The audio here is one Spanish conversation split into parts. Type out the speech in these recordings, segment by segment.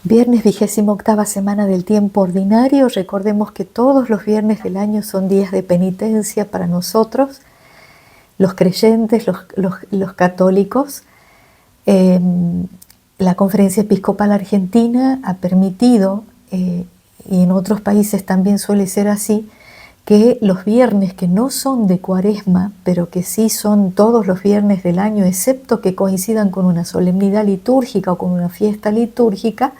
Viernes 28ª semana del tiempo ordinario. Recordemos que todos los viernes del año son días de penitencia para nosotros, los creyentes, los católicos. La Conferencia Episcopal Argentina ha permitido, y en otros países también suele ser así, que los viernes que no son de Cuaresma, pero que sí son todos los viernes del año, excepto que coincidan con una solemnidad litúrgica o con una fiesta litúrgica,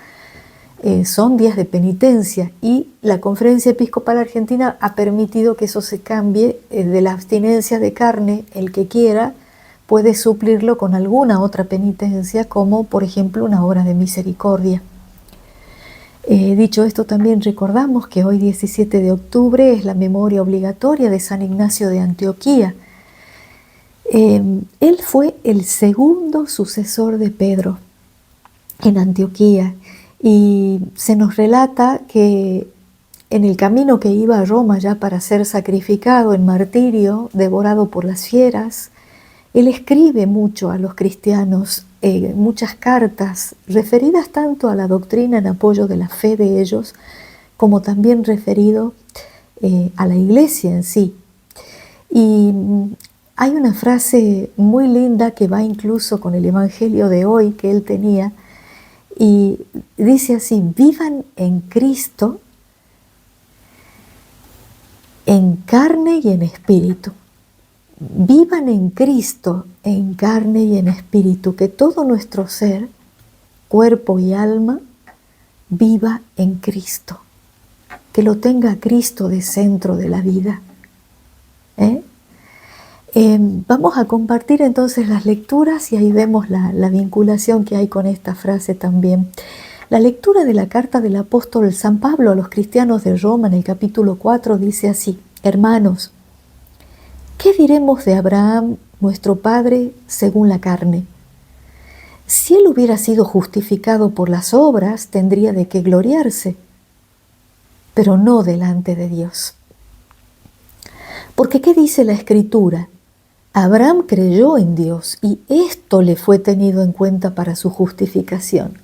son días de penitencia, y la Conferencia Episcopal Argentina ha permitido que eso se cambie de la abstinencia de carne. El que quiera puede suplirlo con alguna otra penitencia, como por ejemplo una obra de misericordia. Dicho esto, también recordamos que hoy 17 de octubre es la memoria obligatoria de San Ignacio de Antioquía. Él fue el segundo sucesor de Pedro en Antioquía, y se nos relata que en el camino que iba a Roma ya para ser sacrificado en martirio, devorado por las fieras, él escribe mucho a los cristianos, muchas cartas referidas tanto a la doctrina en apoyo de la fe de ellos, como también referido a la iglesia en sí. Y hay una frase muy linda que va incluso con el evangelio de hoy que él tenía, y dice así: vivan en Cristo en carne y en espíritu. Vivan en Cristo en carne y en espíritu, que todo nuestro ser, cuerpo y alma, viva en Cristo, que lo tenga a Cristo de centro de la vida. Vamos a compartir entonces las lecturas, y ahí vemos la vinculación que hay con esta frase también. La lectura de la carta del apóstol San Pablo a los cristianos de Roma en el capítulo 4 dice así: hermanos, ¿qué diremos de Abraham, nuestro padre, según la carne? Si él hubiera sido justificado por las obras, tendría de qué gloriarse, pero no delante de Dios. Porque ¿qué dice la Escritura? Abraham creyó en Dios y esto le fue tenido en cuenta para su justificación.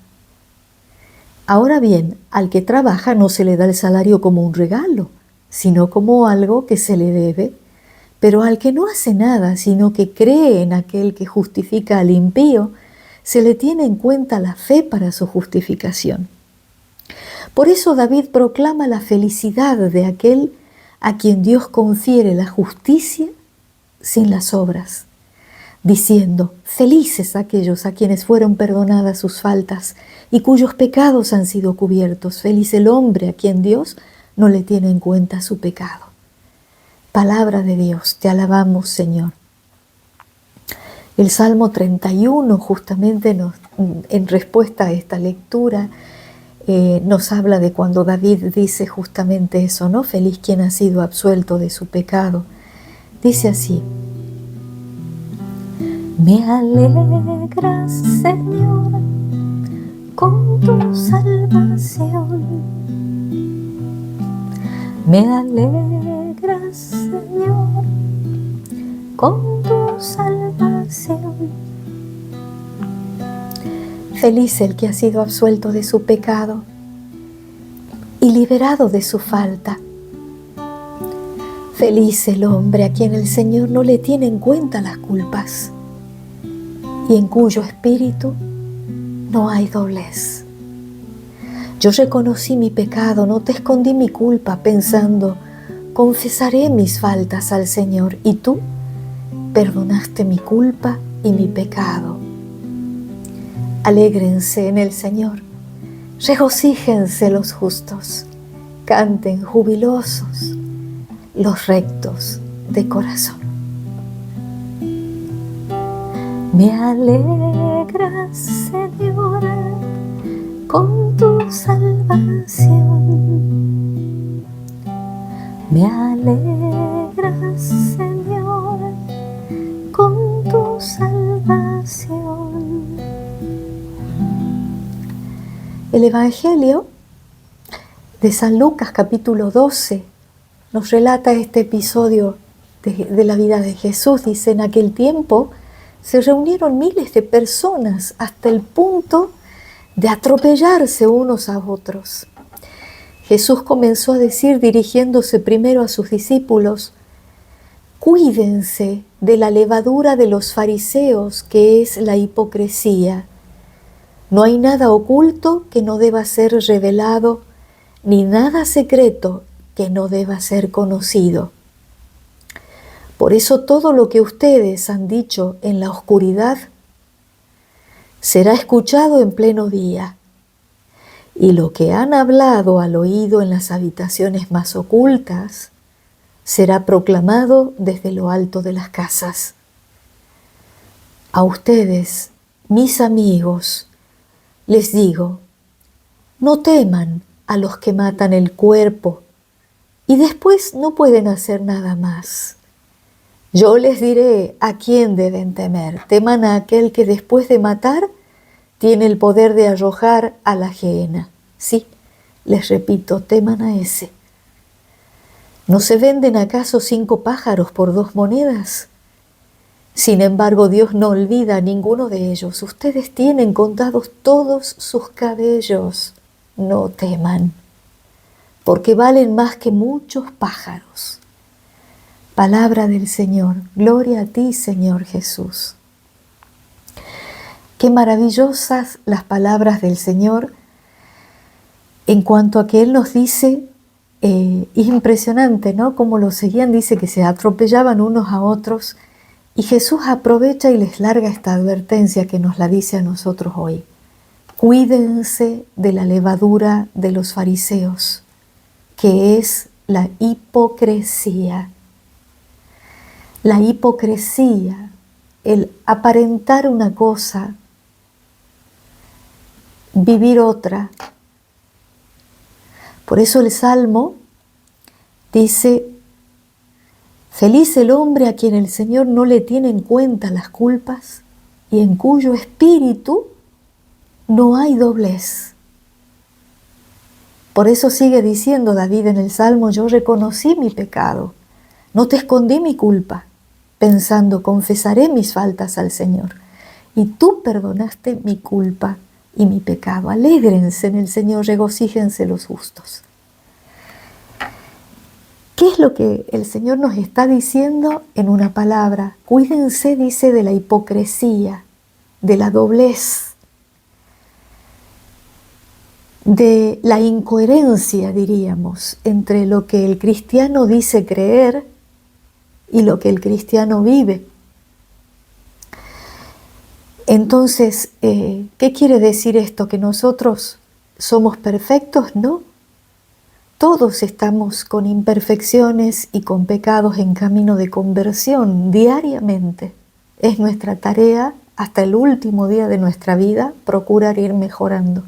Ahora bien, al que trabaja no se le da el salario como un regalo, sino como algo que se le debe. Pero al que no hace nada, sino que cree en aquel que justifica al impío, se le tiene en cuenta la fe para su justificación. Por eso David proclama la felicidad de aquel a quien Dios confiere la justicia sin las obras, diciendo: felices aquellos a quienes fueron perdonadas sus faltas y cuyos pecados han sido cubiertos. Feliz el hombre a quien Dios no le tiene en cuenta su pecado. Palabra de Dios, te alabamos, Señor. El Salmo 31, justamente en respuesta a esta lectura, nos habla de cuando David dice justamente eso, ¿no? Feliz quien ha sido absuelto de su pecado. Dice así: me alegras, Señor, con tu salvación. Me alegras, Señor, con tu salvación. Feliz el que ha sido absuelto de su pecado y liberado de su falta. Feliz el hombre a quien el Señor no le tiene en cuenta las culpas y en cuyo espíritu no hay doblez. Yo reconocí mi pecado, no te escondí mi culpa, pensando: confesaré mis faltas al Señor, y tú perdonaste mi culpa y mi pecado. Alégrense en el Señor, regocíjense los justos, canten jubilosos los rectos de corazón. Me alegras, Señor, con tu salvación. Me alegras, Señor, con tu salvación. El Evangelio de San Lucas, capítulo 12, nos relata este episodio de la vida de Jesús. Dice: en aquel tiempo se reunieron miles de personas hasta el punto de atropellarse unos a otros. Jesús comenzó a decir, dirigiéndose primero a sus discípulos, cuídense de la levadura de los fariseos, que es la hipocresía. No hay nada oculto que no deba ser revelado, ni nada secreto que no deba ser conocido. Por eso todo lo que ustedes han dicho en la oscuridad será escuchado en pleno día, y lo que han hablado al oído en las habitaciones más ocultas será proclamado desde lo alto de las casas. A ustedes, mis amigos, les digo, no teman a los que matan el cuerpo y después no pueden hacer nada más. Yo les diré a quién deben temer. Teman a aquel que después de matar tiene el poder de arrojar a la gehenna. Sí, les repito, teman a ese. ¿No se venden acaso 5 pájaros por 2 monedas? Sin embargo, Dios no olvida a ninguno de ellos. Ustedes tienen contados todos sus cabellos. No teman, porque valen más que muchos pájaros. Palabra del Señor. Gloria a ti, Señor Jesús. Qué maravillosas las palabras del Señor en cuanto a que Él nos dice, es impresionante, ¿no? Como lo seguían, dice que se atropellaban unos a otros, y Jesús aprovecha y les larga esta advertencia que nos la dice a nosotros hoy. Cuídense de la levadura de los fariseos, que es la hipocresía. La hipocresía, el aparentar una cosa, vivir otra. Por eso el Salmo dice, feliz el hombre a quien el Señor no le tiene en cuenta las culpas y en cuyo espíritu no hay doblez. Por eso sigue diciendo David en el Salmo, yo reconocí mi pecado, no te escondí mi culpa, pensando, confesaré mis faltas al Señor. Y tú perdonaste mi culpa y mi pecado. Alégrense en el Señor, regocíjense los justos. ¿Qué es lo que el Señor nos está diciendo en una palabra? Cuídense, dice, de la hipocresía, de la doblez, de la incoherencia, diríamos, entre lo que el cristiano dice creer y lo que el cristiano vive. Entonces, ¿qué quiere decir esto? ¿Que nosotros somos perfectos? No. Todos estamos con imperfecciones y con pecados en camino de conversión diariamente. Es nuestra tarea hasta el último día de nuestra vida procurar ir mejorando.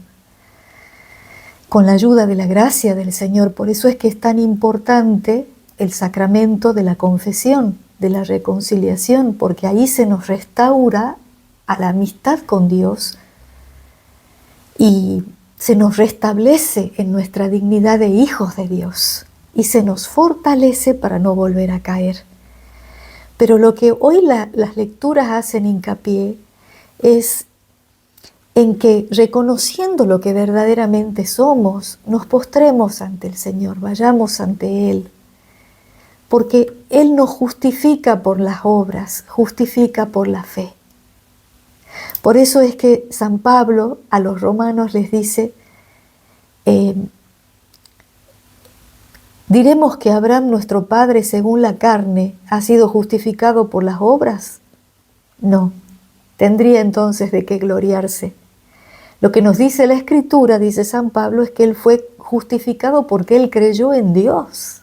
Con la ayuda de la gracia del Señor, por eso es que es tan importante el sacramento de la confesión, de la reconciliación, porque ahí se nos restaura a la amistad con Dios y se nos restablece en nuestra dignidad de hijos de Dios y se nos fortalece para no volver a caer. Pero lo que hoy las lecturas hacen hincapié es en que, reconociendo lo que verdaderamente somos, nos postremos ante el Señor, vayamos ante Él, porque Él nos justifica por las obras, justifica por la fe. Por eso es que San Pablo a los romanos les dice, ¿diremos que Abraham, nuestro padre, según la carne, ha sido justificado por las obras? No, tendría entonces de qué gloriarse. Lo que nos dice la Escritura, dice San Pablo, es que él fue justificado porque él creyó en Dios.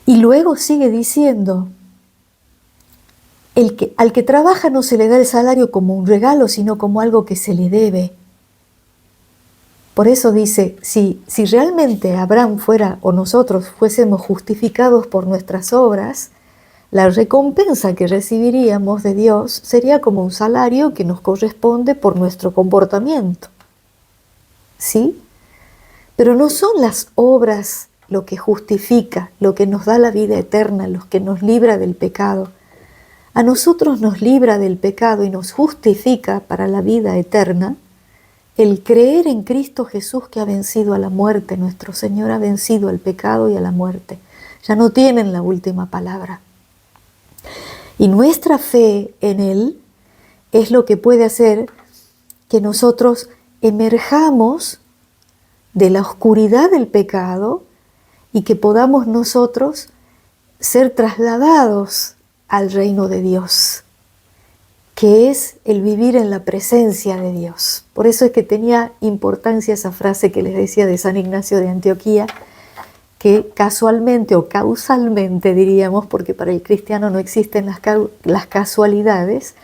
Y luego sigue diciendo, al que trabaja no se le da el salario como un regalo, sino como algo que se le debe. Por eso dice, si realmente Abraham fuera o nosotros fuésemos justificados por nuestras obras, la recompensa que recibiríamos de Dios sería como un salario que nos corresponde por nuestro comportamiento. ¿Sí? Pero no son las obras lo que justifica, lo que nos da la vida eterna, lo que nos libra del pecado. a nosotros nos libra del pecado y nos justifica para la vida eterna el creer en Cristo Jesús, que ha vencido a la muerte. Nuestro Señor ha vencido al pecado y a la muerte. Ya no tienen la última palabra. Y nuestra fe en Él es lo que puede hacer que nosotros emerjamos de la oscuridad del pecado y que podamos nosotros ser trasladados al reino de Dios, que es el vivir en la presencia de Dios. Por eso es que tenía importancia esa frase que les decía de San Ignacio de Antioquía, que casualmente o causalmente diríamos, porque para el cristiano no existen las casualidades,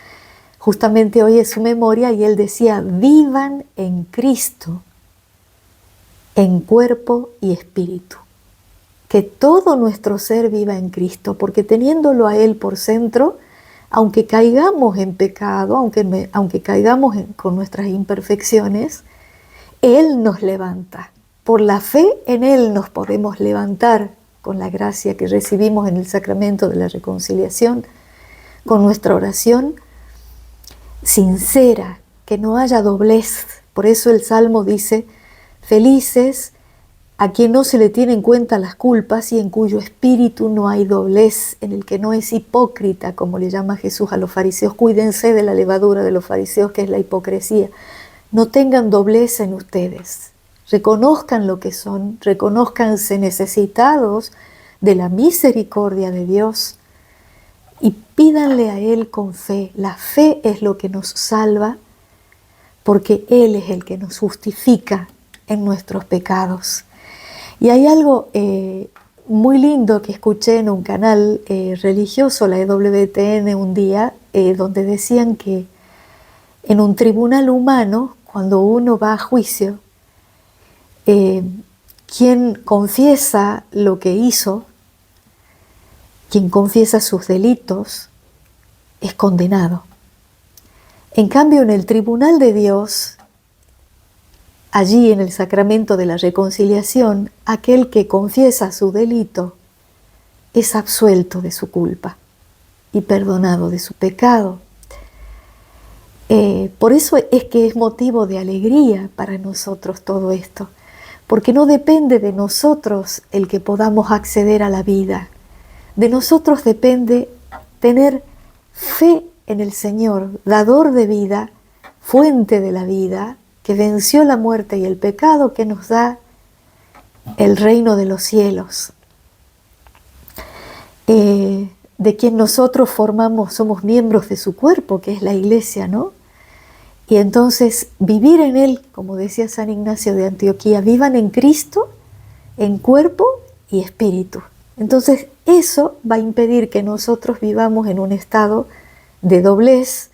justamente hoy es su memoria y él decía: vivan en Cristo, en cuerpo y espíritu. Que todo nuestro ser viva en Cristo, porque teniéndolo a Él por centro, aunque caigamos en pecado, aunque caigamos con nuestras imperfecciones, Él nos levanta. Por la fe en Él nos podemos levantar con la gracia que recibimos en el sacramento de la reconciliación, con nuestra oración sincera, que no haya doblez. Por eso el Salmo dice: felices a quien no se le tiene en cuenta las culpas y en cuyo espíritu no hay doblez, en el que no es hipócrita, como le llama Jesús a los fariseos. Cuídense de la levadura de los fariseos, que es la hipocresía. No tengan doblez en ustedes. Reconozcan lo que son, reconózcanse necesitados de la misericordia de Dios y pídanle a Él con fe. La fe es lo que nos salva, porque Él es el que nos justifica en nuestros pecados. Y hay algo muy lindo que escuché en un canal religioso, la EWTN, un día, donde decían que en un tribunal humano, cuando uno va a juicio, quien confiesa lo que hizo, quien confiesa sus delitos, es condenado. En cambio, en el tribunal de Dios, allí en el sacramento de la reconciliación, aquel que confiesa su delito es absuelto de su culpa y perdonado de su pecado. Por eso es que es motivo de alegría para nosotros todo esto, porque no depende de nosotros el que podamos acceder a la vida. De nosotros depende tener fe en el Señor, dador de vida, fuente de la vida, que venció la muerte y el pecado, que nos da el reino de los cielos, de quien nosotros somos miembros de su cuerpo, que es la Iglesia, ¿no? Y entonces vivir en Él, como decía San Ignacio de Antioquía: vivan en Cristo, en cuerpo y espíritu. Entonces eso va a impedir que nosotros vivamos en un estado de doblez.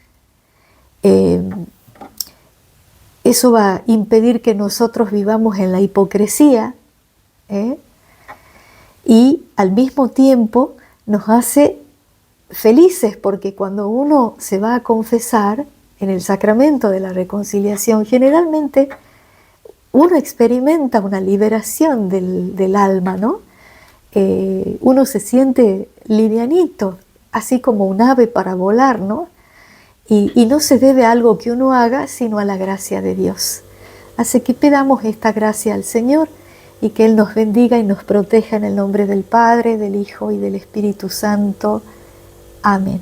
Eso va a impedir que nosotros vivamos en la hipocresía, y al mismo tiempo nos hace felices, porque cuando uno se va a confesar en el sacramento de la reconciliación, generalmente uno experimenta una liberación del alma, ¿no? Uno se siente livianito, así como un ave para volar, ¿no? Y no se debe a algo que uno haga, sino a la gracia de Dios. Así que pidamos esta gracia al Señor y que Él nos bendiga y nos proteja en el nombre del Padre, del Hijo y del Espíritu Santo. Amén.